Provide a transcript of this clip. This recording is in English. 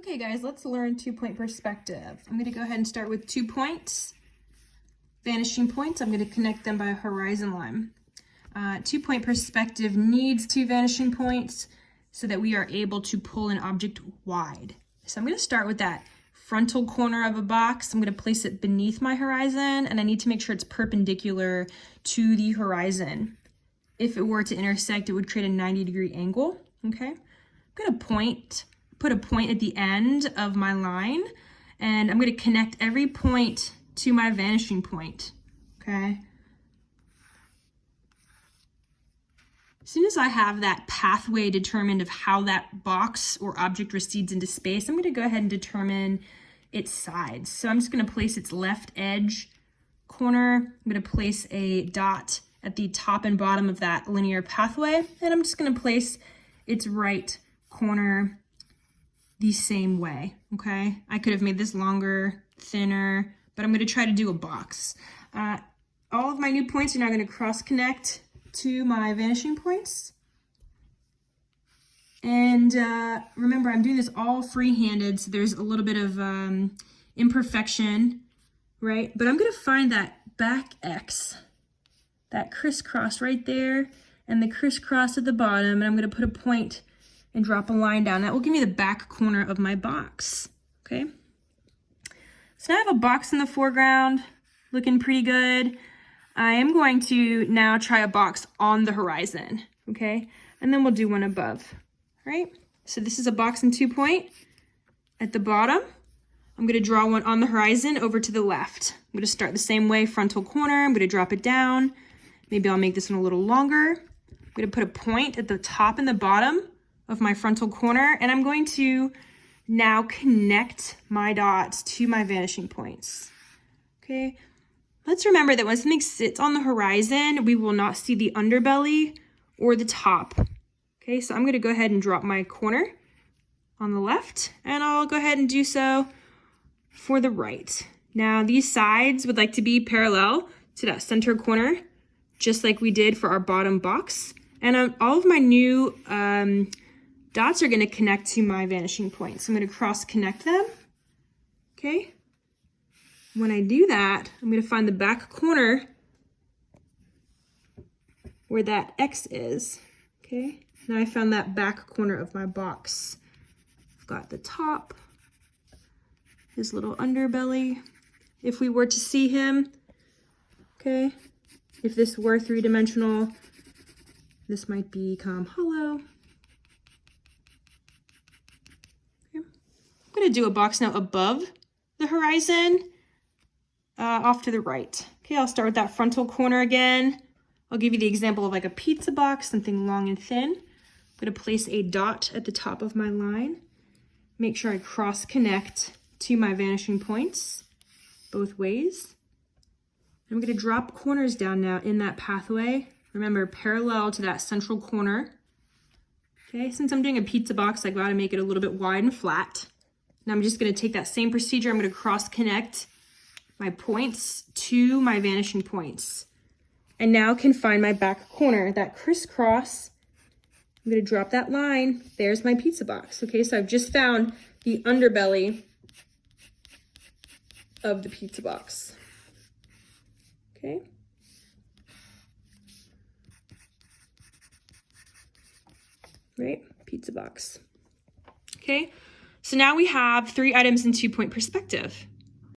Okay guys, let's learn 2-point perspective. I'm going to go ahead and start with 2 points, vanishing points. I'm going to connect them by a horizon line. 2-point perspective needs 2 vanishing points so that we are able to pull an object wide. So I'm going to start with that frontal corner of a box. I'm going to place it beneath my horizon, and I need to make sure it's perpendicular to the horizon. If it were to intersect, it would create a 90-degree angle. Okay, I'm going to put a point at the end of my line, and I'm going to connect every point to my vanishing point. Okay. As soon as I have that pathway determined of how that box or object recedes into space, I'm going to go ahead and determine its sides. So I'm just going to place its left edge corner. I'm going to place a dot at the top and bottom of that linear pathway, and I'm just going to place its right corner the same way. Okay, I could have made this longer, thinner, but I'm going to try to do a box. All of my new points are now going to cross connect to my vanishing points. And remember, I'm doing this all free-handed, so there's a little bit of imperfection, right? But I'm going to find that back X, that crisscross right there, and the crisscross at the bottom, and I'm going to put a point and drop a line down. That will give me the back corner of my box, okay? So now I have a box in the foreground, looking pretty good. I am going to now try a box on the horizon, okay? And then we'll do one above, right? So this is a box in 2-point. At the bottom, I'm gonna draw one on the horizon over to the left. I'm gonna start the same way, frontal corner. I'm gonna drop it down. Maybe I'll make this one a little longer. I'm gonna put a point at the top and the bottom of my frontal corner, and I'm going to now connect my dots to my vanishing points, okay? Let's remember that when something sits on the horizon, we will not see the underbelly or the top. Okay, so I'm going to go ahead and drop my corner on the left, and I'll go ahead and do so for the right. Now, these sides would like to be parallel to that center corner, just like we did for our bottom box. And all of my new dots are going to connect to my vanishing points. So I'm going to cross connect them. Okay. When I do that, I'm going to find the back corner where that X is, okay? Now I found that back corner of my box. I've got the top, his little underbelly. If we were to see him, okay, if this were 3-dimensional, this might become hollow. Okay. I'm going to do a box now above the horizon. Off to the right. Okay, I'll start with that frontal corner again. I'll give you the example of like a pizza box, something long and thin. I'm going to place a dot at the top of my line. Make sure I cross connect to my vanishing points both ways. I'm going to drop corners down now in that pathway. Remember, parallel to that central corner. Okay, since I'm doing a pizza box, I've got to make it a little bit wide and flat. Now I'm just going to take that same procedure. I'm going to cross connect my points to my vanishing points. And now can find my back corner, that crisscross. I'm going to drop that line. There's my pizza box. Okay, so I've just found the underbelly of the pizza box. Okay. Right, pizza box. Okay, so now we have 3 items in 2-point perspective.